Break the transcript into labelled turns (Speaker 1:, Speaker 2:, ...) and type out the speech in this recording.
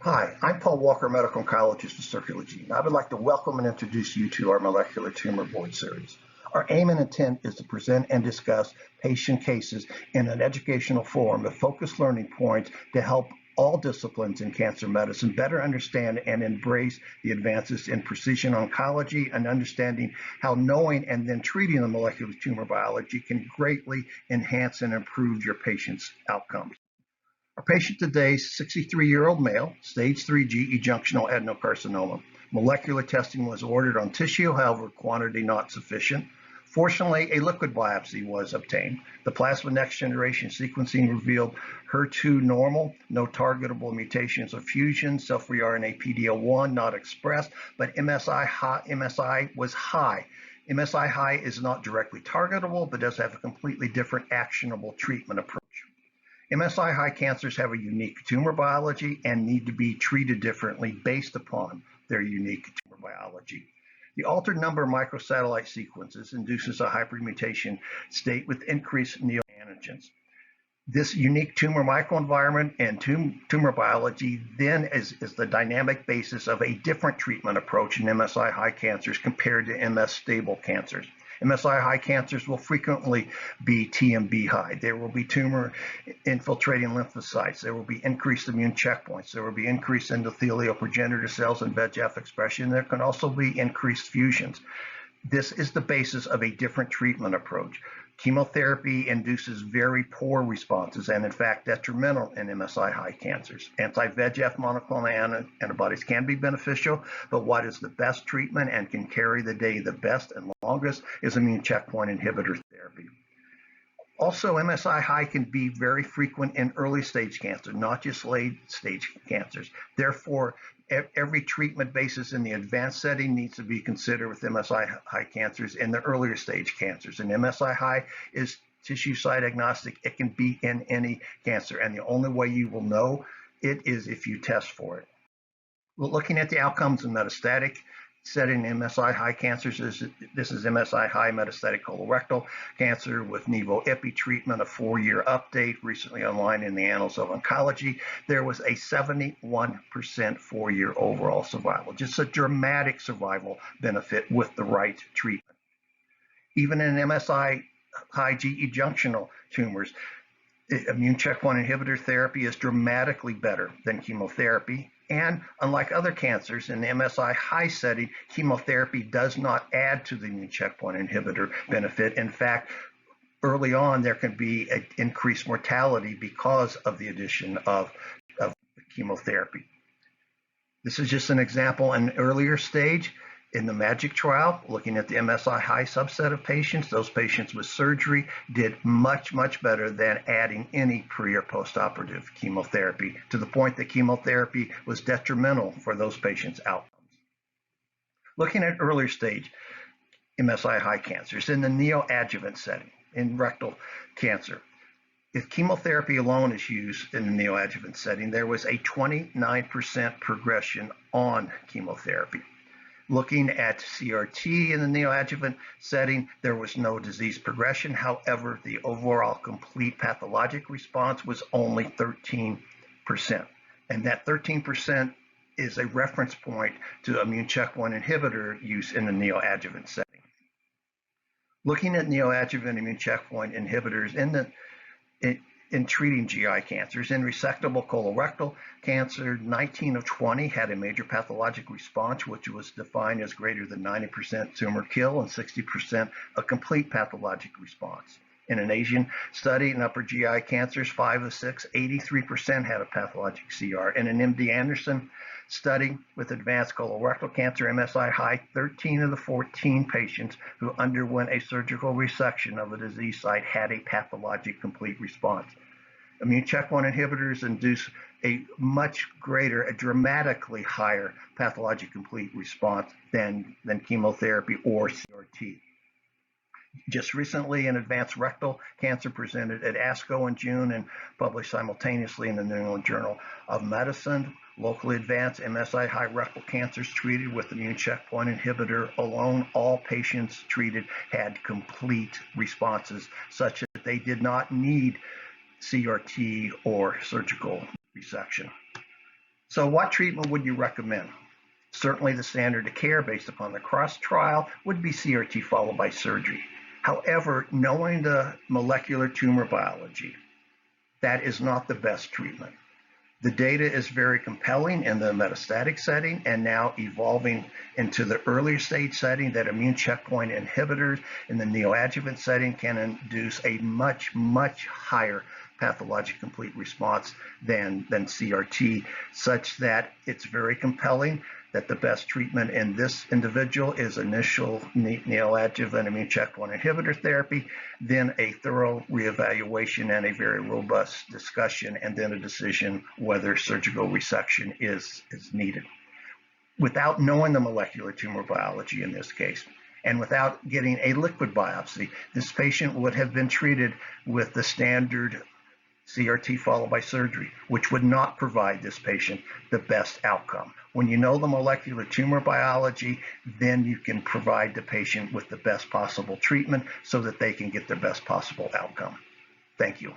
Speaker 1: Hi, I'm Paul Walker, medical oncologist at Circular Gene. I would like to welcome and introduce you to our molecular tumor board series. Our aim and intent is to present and discuss patient cases in an educational forum with focused learning points to help all disciplines in cancer medicine better understand and embrace the advances in precision oncology and understanding how knowing and then treating the molecular tumor biology can greatly enhance and improve your patient's outcomes. Our patient today is a 63-year-old male, stage 3 GEJ Adenocarcinoma. Molecular testing was ordered on tissue, however, quantity not sufficient. Fortunately, a liquid biopsy was obtained. The plasma next generation sequencing revealed HER2 normal, no targetable mutations or fusions, cell-free RNA PD-L1 not expressed, but MSI was high. MSI high is not directly targetable, but does have a completely different actionable treatment approach. MSI high cancers have a unique tumor biology and need to be treated differently based upon their unique tumor biology. The altered number of microsatellite sequences induces a hypermutation state with increased neoantigens. This unique tumor microenvironment and tumor biology then is the dynamic basis of a different treatment approach in MSI high cancers compared to MS stable cancers. MSI high cancers will frequently be TMB high. There will be tumor infiltrating lymphocytes. There will be increased immune checkpoints. There will be increased endothelial progenitor cells and VEGF expression. There can also be increased fusions. This is the basis of a different treatment approach. Chemotherapy induces very poor responses and, in fact, detrimental in MSI high cancers. Anti-VEGF monoclonal antibodies can be beneficial, but what is the best treatment and can carry the day the best and longest is immune checkpoint inhibitor therapy. Also, MSI high can be very frequent in early stage cancer, not just late stage cancers. Therefore, every treatment basis in the advanced setting needs to be considered with MSI high cancers in the earlier stage cancers. And MSI high is tissue site agnostic. It can be in any cancer. And the only way you will know it is if you test for it. Well, looking at the outcomes in metastatic setting MSI high cancers, this is MSI high metastatic colorectal cancer with Nivo/Ipi treatment, a 4-year update recently online in the Annals of Oncology. There was a 71% 4-year overall survival, just a dramatic survival benefit with the right treatment. Even in MSI high GE junctional tumors, immune checkpoint inhibitor therapy is dramatically better than chemotherapy. And unlike other cancers in the MSI high setting, chemotherapy does not add to the immune checkpoint inhibitor benefit. In fact, early on, there can be an increased mortality because of the addition of chemotherapy. This is just an example in an earlier stage. In the MAGIC trial, looking at the MSI high subset of patients, those patients with surgery did much, much better than adding any pre or post-operative chemotherapy, to the point that chemotherapy was detrimental for those patients' outcomes. Looking at earlier stage MSI high cancers in the neoadjuvant setting, in rectal cancer, if chemotherapy alone is used in the neoadjuvant setting, there was a 29% progression on chemotherapy. Looking at CRT in the neoadjuvant setting, there was no disease progression. However, the overall complete pathologic response was only 13%. And that 13% is a reference point to immune checkpoint inhibitor use in the neoadjuvant setting. Looking at neoadjuvant immune checkpoint inhibitors in treating GI cancers. In resectable colorectal cancer, 19 of 20 had a major pathologic response, which was defined as greater than 90% tumor kill and 60% a complete pathologic response. In an Asian study in upper GI cancers, 5 of 6, 83% had a pathologic CR. In an MD Anderson study with advanced colorectal cancer, MSI high, 13 of the 14 patients who underwent a surgical resection of a disease site had a pathologic complete response. Immune checkpoint inhibitors induce a much greater, a dramatically higher pathologic complete response than chemotherapy or CRT. Just recently, an advanced rectal cancer presented at ASCO in June and published simultaneously in the New England Journal of Medicine. Locally advanced MSI high rectal cancers treated with immune checkpoint inhibitor alone, all patients treated had complete responses such that they did not need CRT or surgical resection. So what treatment would you recommend? Certainly the standard of care based upon the CROSS trial would be CRT followed by surgery. However, knowing the molecular tumor biology, that is not the best treatment. The data is very compelling in the metastatic setting and now evolving into the earlier stage setting that immune checkpoint inhibitors in the neoadjuvant setting can induce a much, much higher pathologic complete response than CRT, such that it's very compelling that the best treatment in this individual is initial neoadjuvant immune checkpoint inhibitor therapy, then a thorough reevaluation and a very robust discussion, and then a decision whether surgical resection is needed. Without knowing the molecular tumor biology in this case, and without getting a liquid biopsy, this patient would have been treated with the standard CRT followed by surgery, which would not provide this patient the best outcome. When you know the molecular tumor biology, then you can provide the patient with the best possible treatment so that they can get their best possible outcome. Thank you.